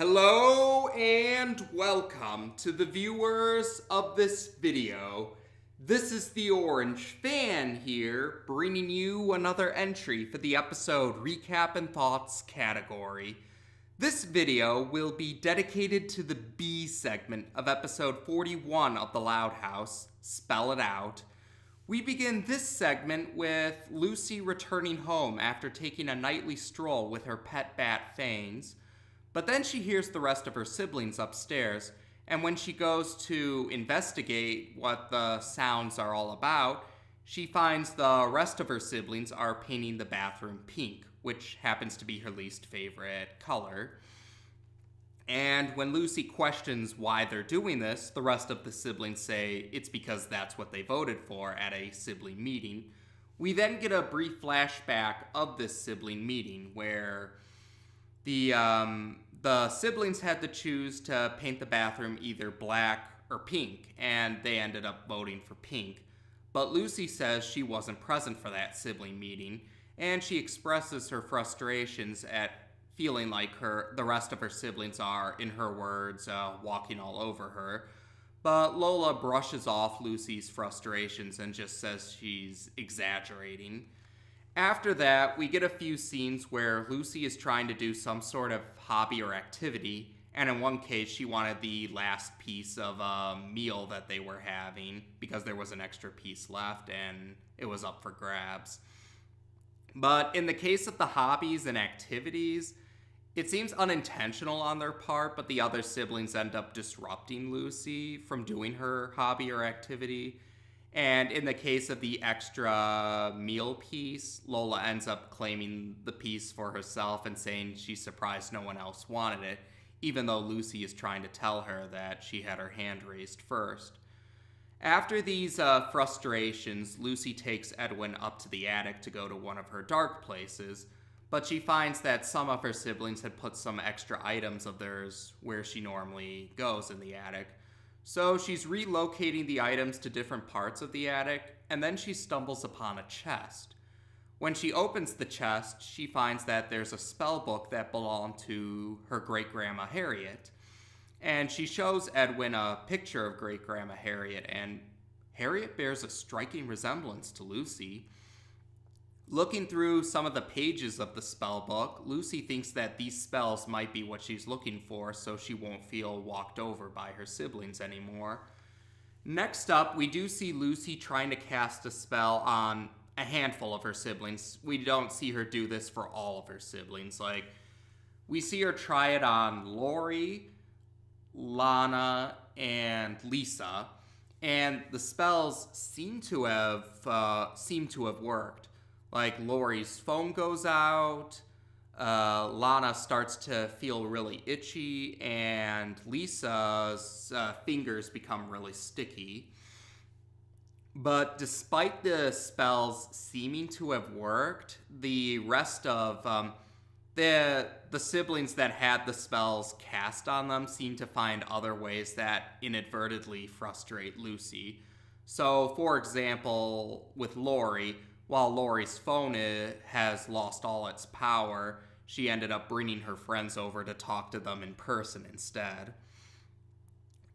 Hello and welcome to the viewers of this video. This is the Orange Fan here, bringing you another entry for the episode Recap and Thoughts category. This video will be dedicated to the B segment of episode 41 of The Loud House, Spell It Out. We begin this segment with Lucy returning home after taking a nightly stroll with her pet bat Fangs. But then she hears the rest of her siblings upstairs, and when she goes to investigate what the sounds are all about, she finds the rest of her siblings are painting the bathroom pink, which happens to be her least favorite color. And when Lucy questions why they're doing this, the rest of the siblings say it's because that's what they voted for at a sibling meeting. We then get a brief flashback of this sibling meeting where the siblings had to choose to paint the bathroom either black or pink, and they ended up voting for pink. But Lucy says she wasn't present for that sibling meeting, and she expresses her frustrations at feeling like the rest of her siblings are, in her words, walking all over her. But Lola brushes off Lucy's frustrations and just says she's exaggerating. After that, we get a few scenes where Lucy is trying to do some sort of hobby or activity, and in one case she wanted the last piece of a meal that they were having because there was an extra piece left and it was up for grabs. But in the case of the hobbies and activities, it seems unintentional on their part, but the other siblings end up disrupting Lucy from doing her hobby or activity. And in the case of the extra meal piece, Lola ends up claiming the piece for herself and saying she's surprised no one else wanted it, even though Lucy is trying to tell her that she had her hand raised first. After these frustrations, Lucy takes Edwin up to the attic to go to one of her dark places, but she finds that some of her siblings had put some extra items of theirs where she normally goes in the attic. So she's relocating the items to different parts of the attic, and then she stumbles upon a chest. When she opens the chest, she finds that there's a spell book that belonged to her Great-Grandma Harriet. And she shows Edwin a picture of Great-Grandma Harriet, and Harriet bears a striking resemblance to Lucy. Looking through some of the pages of the spell book, Lucy thinks that these spells might be what she's looking for, so she won't feel walked over by her siblings anymore. Next up, we do see Lucy trying to cast a spell on a handful of her siblings. We don't see her do this for all of her siblings. We see her try it on Lori, Lana, and Lisa, and the spells seem to have worked. Like, Lori's phone goes out, Lana starts to feel really itchy, and Lisa's fingers become really sticky. But despite the spells seeming to have worked, the rest of the siblings that had the spells cast on them seem to find other ways that inadvertently frustrate Lucy. So, for example, with Lori, while Lori's phone has lost all its power, she ended up bringing her friends over to talk to them in person instead.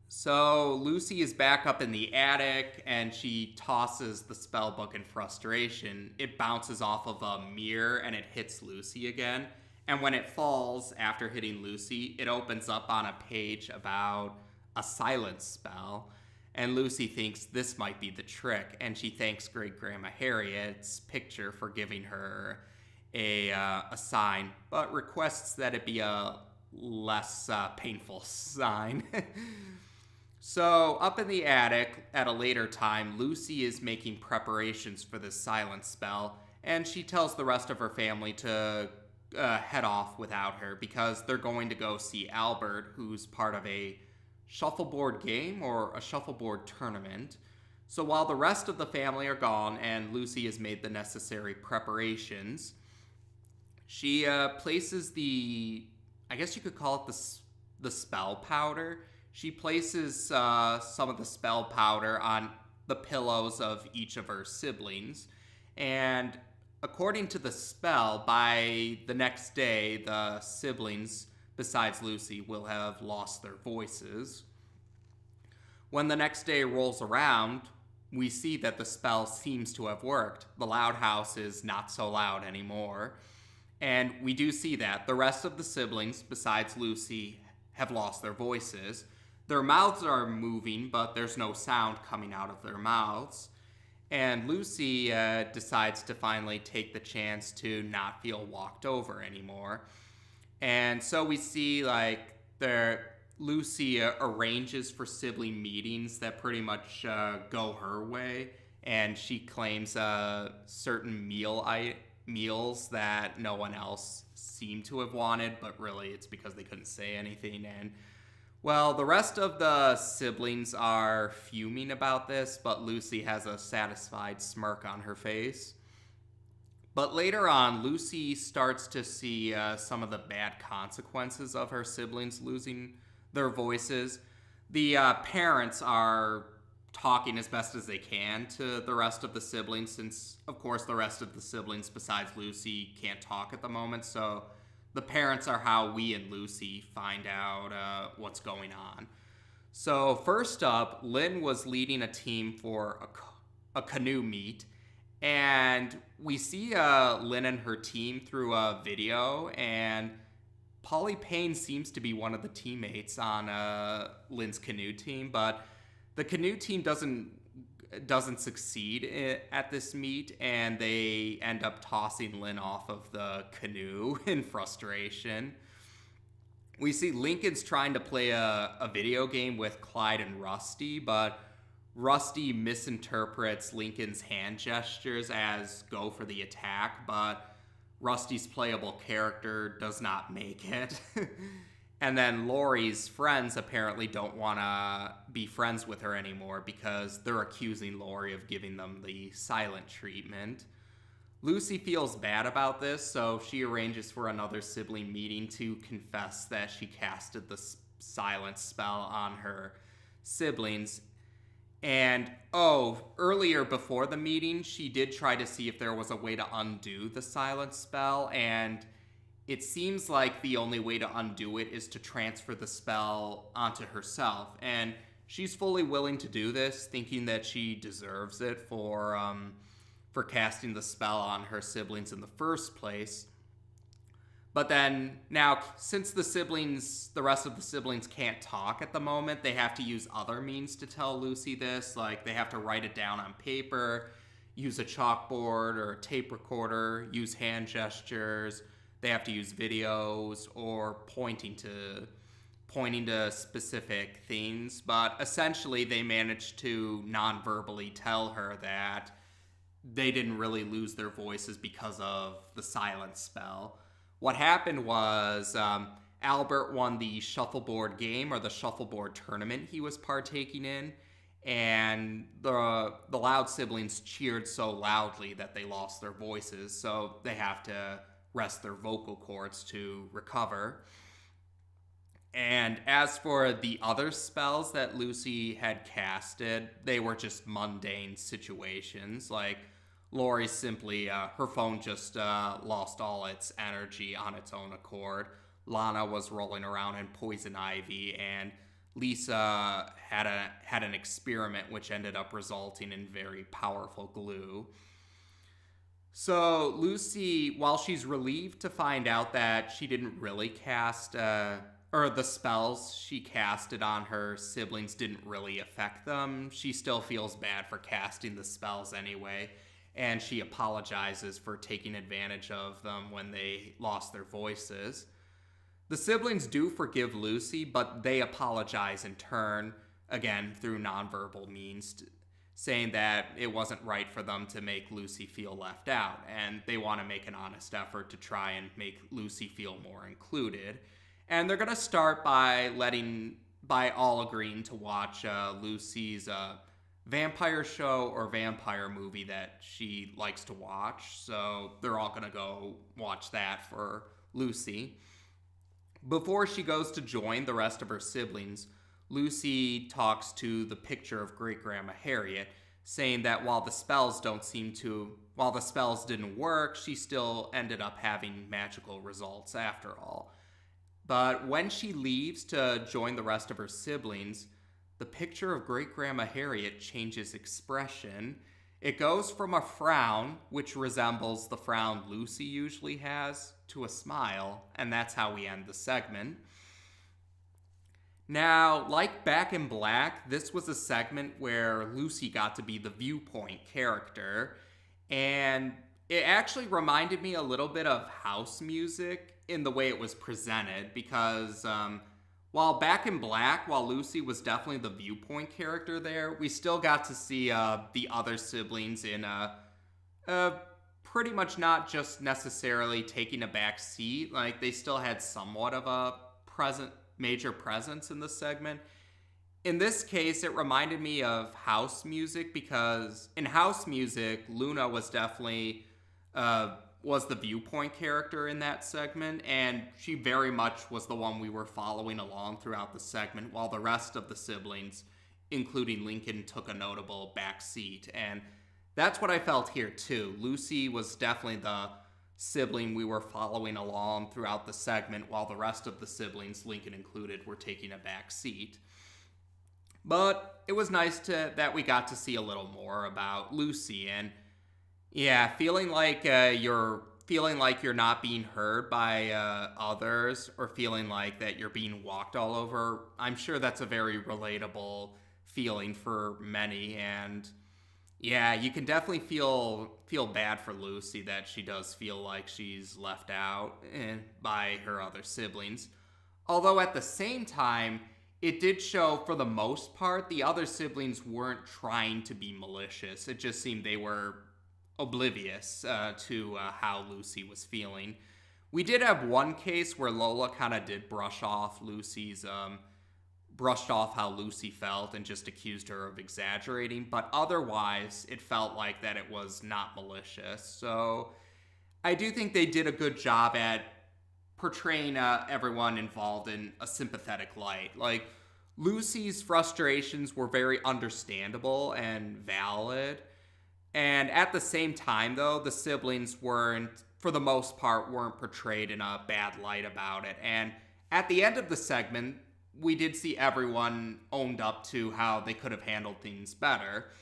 So Lucy is back up in the attic, and she tosses the spell book in frustration. It bounces off of a mirror, and it hits Lucy again. And when it falls after hitting Lucy, it opens up on a page about a silence spell. And Lucy thinks this might be the trick, and she thanks Great-Grandma Harriet's picture for giving her a sign, but requests that it be a less painful sign. So, up in the attic, at a later time, Lucy is making preparations for this silence spell, and she tells the rest of her family to head off without her because they're going to go see Albert, who's part of a shuffleboard game or a shuffleboard tournament. So while the rest of the family are gone and Lucy has made the necessary preparations, she places I guess you could call it the spell powder. She places some of the spell powder on the pillows of each of her siblings, and according to the spell, by the next day, the siblings besides Lucy, will have lost their voices. When the next day rolls around, we see that the spell seems to have worked. The loud house is not so loud anymore. And we do see that the rest of the siblings, besides Lucy, have lost their voices. Their mouths are moving, but there's no sound coming out of their mouths. And Lucy decides to finally take the chance to not feel walked over anymore. And so we see Lucy arranges for sibling meetings that pretty much go her way, and she claims certain meals that no one else seemed to have wanted, but really it's because they couldn't say anything. And well, the rest of the siblings are fuming about this, but Lucy has a satisfied smirk on her face. But later on, Lucy starts to see some of the bad consequences of her siblings losing their voices. The parents are talking as best as they can to the rest of the siblings, since, of course, the rest of the siblings besides Lucy can't talk at the moment, so the parents are how we and Lucy find out what's going on. So first up, Lynn was leading a team for a canoe meet, and we see Lynn and her team through a video, and Polly Payne seems to be one of the teammates on Lynn's canoe team, but the canoe team doesn't succeed at this meet, and they end up tossing Lynn off of the canoe in frustration. We see Lincoln's trying to play a video game with Clyde and Rusty, but Rusty misinterprets Lincoln's hand gestures as go for the attack, but Rusty's playable character does not make it. And then Lori's friends apparently don't want to be friends with her anymore because they're accusing Lori of giving them the silent treatment. Lucy feels bad about this, so she arranges for another sibling meeting to confess that she casted the silence spell on her siblings. And, earlier before the meeting, she did try to see if there was a way to undo the silence spell, and it seems like the only way to undo it is to transfer the spell onto herself. And she's fully willing to do this, thinking that she deserves it for casting the spell on her siblings in the first place. But then, now, since the rest of the siblings can't talk at the moment, they have to use other means to tell Lucy this. Like, they have to write it down on paper, use a chalkboard or a tape recorder, use hand gestures. They have to use videos or pointing to specific things. But essentially, they managed to non-verbally tell her that they didn't really lose their voices because of the silence spell. What happened was Albert won the shuffleboard game, or the shuffleboard tournament he was partaking in, and the loud siblings cheered so loudly that they lost their voices, so they have to rest their vocal cords to recover. And as for the other spells that Lucy had casted, they were just mundane situations. Like, Lori simply, her phone just lost all its energy on its own accord. Lana was rolling around in poison ivy, and Lisa had an experiment which ended up resulting in very powerful glue. So Lucy, while she's relieved to find out that she didn't really cast, or the spells she casted on her siblings didn't really affect them, she still feels bad for casting the spells anyway. And she apologizes for taking advantage of them when they lost their voices. The siblings do forgive Lucy, but they apologize in turn, again, through nonverbal means, saying that it wasn't right for them to make Lucy feel left out, and they want to make an honest effort to try and make Lucy feel more included. And they're going to start by all agreeing to watch Lucy's vampire show or vampire movie that she likes to watch, so they're all gonna go watch that for Lucy. Before she goes to join the rest of her siblings, Lucy talks to the picture of Great-Grandma Harriet, saying that while the spells didn't work, she still ended up having magical results after all. But when she leaves to join the rest of her siblings, the picture of Great Grandma Harriet changes expression. It goes from a frown, which resembles the frown Lucy usually has, to a smile, and that's how we end the segment. Now, like Back in Black, this was a segment where Lucy got to be the viewpoint character, and it actually reminded me a little bit of house music in the way it was presented, because while Back in Black, while Lucy was definitely the viewpoint character there, we still got to see the other siblings in pretty much not just necessarily taking a back seat. Like, they still had somewhat of a major presence in the segment. In this case, it reminded me of house music, because in house music, Luna was definitely was the viewpoint character in that segment, and she very much was the one we were following along throughout the segment, while the rest of the siblings, including Lincoln, took a notable back seat. And that's what I felt here too. Lucy was definitely the sibling we were following along throughout the segment, while the rest of the siblings, Lincoln included, were taking a back seat. But it was nice that we got to see a little more about Lucy, and yeah, feeling like you're not being heard by others, or feeling like that you're being walked all over. I'm sure that's a very relatable feeling for many, and yeah, you can definitely feel bad for Lucy, that she does feel like she's left out by her other siblings. Although at the same time, it did show, for the most part, the other siblings weren't trying to be malicious. It just seemed they were oblivious to how Lucy was feeling. We did have one case where Lola kind of did brushed off how Lucy felt and just accused her of exaggerating, but otherwise it felt like that it was not malicious. So I do think they did a good job at portraying everyone involved in a sympathetic light. Like, Lucy's frustrations were very understandable and valid, and at the same time, though, the siblings for the most part, weren't portrayed in a bad light about it. And at the end of the segment, we did see everyone owned up to how they could have handled things better.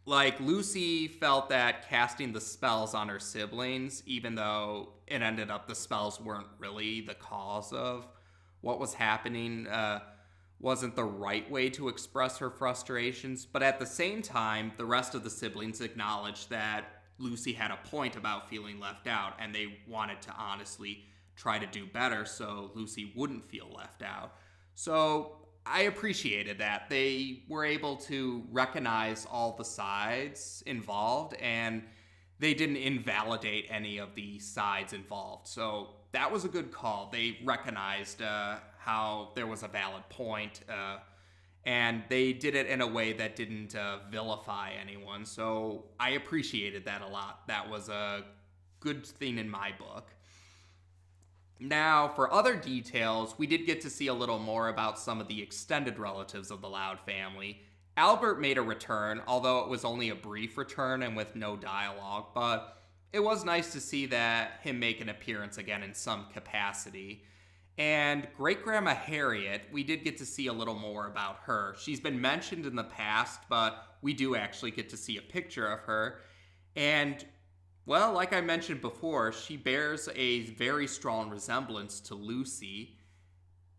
Like, Lucy felt that casting the spells on her siblings, even though it ended up the spells weren't really the cause of what was happening, wasn't the right way to express her frustrations. But at the same time, the rest of the siblings acknowledged that Lucy had a point about feeling left out, and they wanted to honestly try to do better so Lucy wouldn't feel left out. So I appreciated that. They were able to recognize all the sides involved, and they didn't invalidate any of the sides involved. So that was a good call. They recognized how there was a valid point, and they did it in a way that didn't vilify anyone. So I appreciated that a lot. That was a good thing in my book. Now, for other details, we did get to see a little more about some of the extended relatives of the Loud family. Albert made a return, although it was only a brief return and with no dialogue, but it was nice to see that him make an appearance again in some capacity. And Great-Grandma Harriet, we did get to see a little more about her. She's been mentioned in the past, but we do actually get to see a picture of her. And, well, like I mentioned before, she bears a very strong resemblance to Lucy.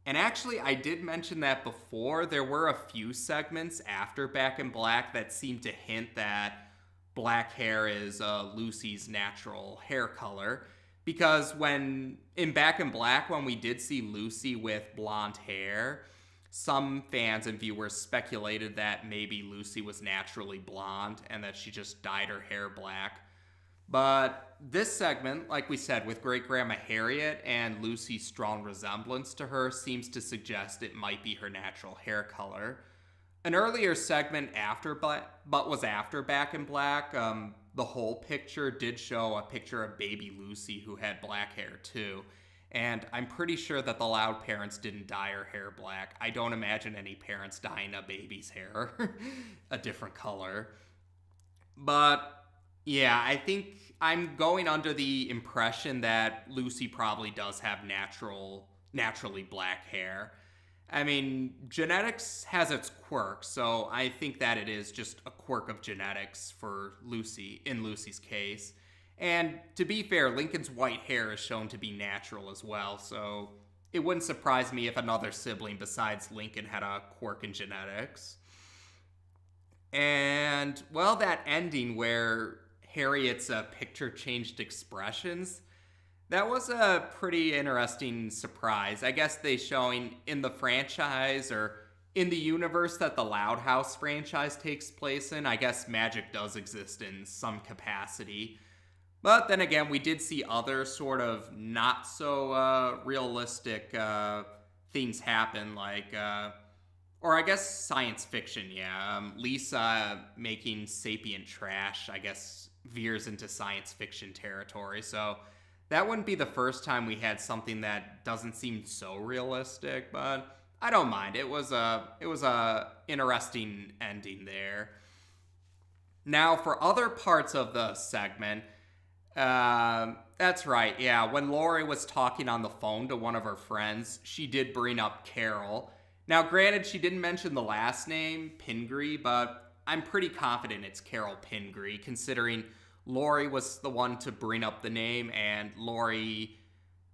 And actually, I did mention that before. There were a few segments after Back in Black that seemed to hint that black hair is Lucy's natural hair color. Because in Back in Black, when we did see Lucy with blonde hair, some fans and viewers speculated that maybe Lucy was naturally blonde and that she just dyed her hair black. But this segment, like we said, with Great-Grandma Harriet and Lucy's strong resemblance to her, seems to suggest it might be her natural hair color. An earlier segment after Back in Black, the whole picture did show a picture of baby Lucy who had black hair too. And I'm pretty sure that the Loud parents didn't dye her hair black. I don't imagine any parents dyeing a baby's hair a different color. But yeah, I think I'm going under the impression that Lucy probably does have natural naturally black hair. I mean, genetics has its quirks, so I think that it is just a quirk of genetics for Lucy, in Lucy's case. And to be fair, Lincoln's white hair is shown to be natural as well, so it wouldn't surprise me if another sibling besides Lincoln had a quirk in genetics. And, well, that ending where Harriet's picture changed expressions, that was a pretty interesting surprise. I guess they showing in the franchise or in the universe that the Loud House franchise takes place in, I guess magic does exist in some capacity. But then again, we did see other sort of not so realistic things happen, like, or I guess science fiction, yeah. Lisa making sapient trash, I guess, veers into science fiction territory. So that wouldn't be the first time we had something that doesn't seem so realistic, but I don't mind. It was a interesting ending there. Now, for other parts of the segment, that's right, yeah. When Lori was talking on the phone to one of her friends, she did bring up Carol. Now, granted, she didn't mention the last name, Pingree, but I'm pretty confident it's Carol Pingree, considering Lori was the one to bring up the name, and Lori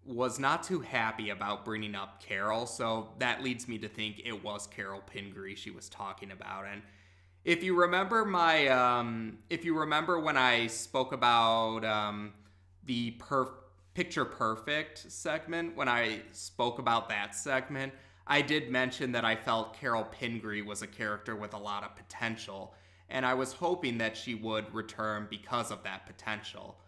was not too happy about bringing up Carol, so that leads me to think it was Carol Pingree she was talking about. And if you remember when I spoke about the Picture Perfect segment, when I spoke about that segment, I did mention that I felt Carol Pingree was a character with a lot of potential, and I was hoping that she would return because of that potential.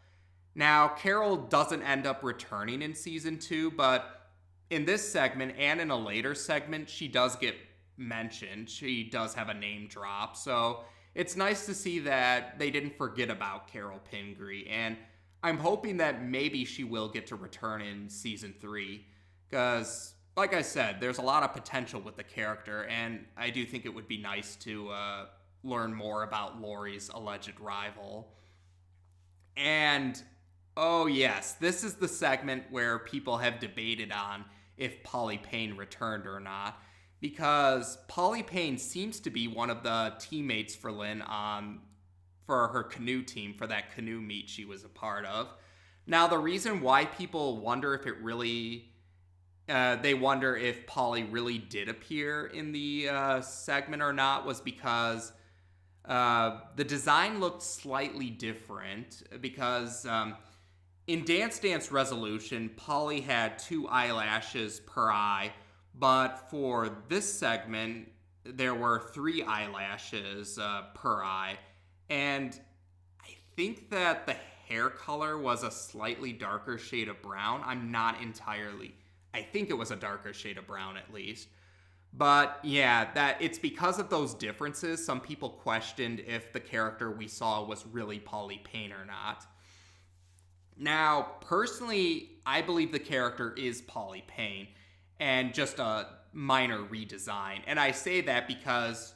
Now, Carol doesn't end up returning in season 2, but in this segment and in a later segment, she does get mentioned. She does have a name drop, so it's nice to see that they didn't forget about Carol Pingree, and I'm hoping that maybe she will get to return in season 3, because like I said, there's a lot of potential with the character, and I do think it would be nice to learn more about Lori's alleged rival. And, oh yes, this is the segment where people have debated on if Polly Payne returned or not, because Polly Payne seems to be one of the teammates for Lynn for her canoe team, for that canoe meet she was a part of. Now, the reason why people wonder if it really... they wonder if Polly really did appear in the segment or not was because the design looked slightly different, because in Dance Dance Resolution, Polly had 2 eyelashes per eye, but for this segment, there were 3 eyelashes per eye, and I think that the hair color was a slightly darker shade of brown. I'm not entirely... I think it was a darker shade of brown at least. But yeah, that it's because of those differences, some people questioned if the character we saw was really Polly Payne or not. Now, personally, I believe the character is Polly Payne, and just a minor redesign. And I say that because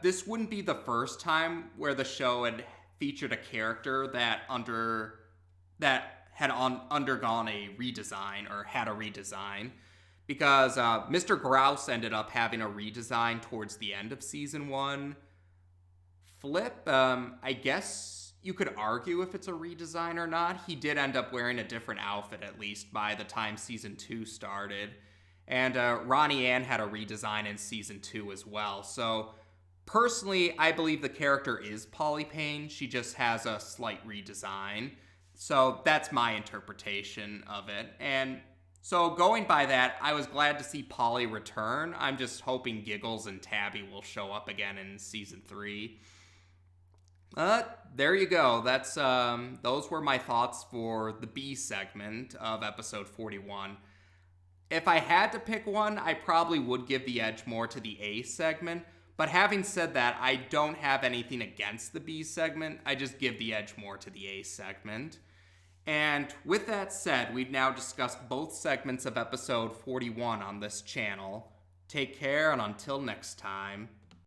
this wouldn't be the first time where the show had featured a character that had undergone a redesign or had a redesign, because Mr. Grouse ended up having a redesign towards the end of season 1. Flip, I guess you could argue if it's a redesign or not. He did end up wearing a different outfit, at least by the time season 2 started. And Ronnie Ann had a redesign in season 2 as well. So personally, I believe the character is Polly Payne. She just has a slight redesign. So that's my interpretation of it. And so going by that, I was glad to see Polly return. I'm just hoping Giggles and Tabby will show up again in season 3. There you go. That's those were my thoughts for the B segment of episode 41. If I had to pick one, I probably would give the edge more to the A segment. But having said that, I don't have anything against the B segment. I just give the edge more to the A segment. And with that said, we've now discussed both segments of episode 41 on this channel. Take care, and until next time.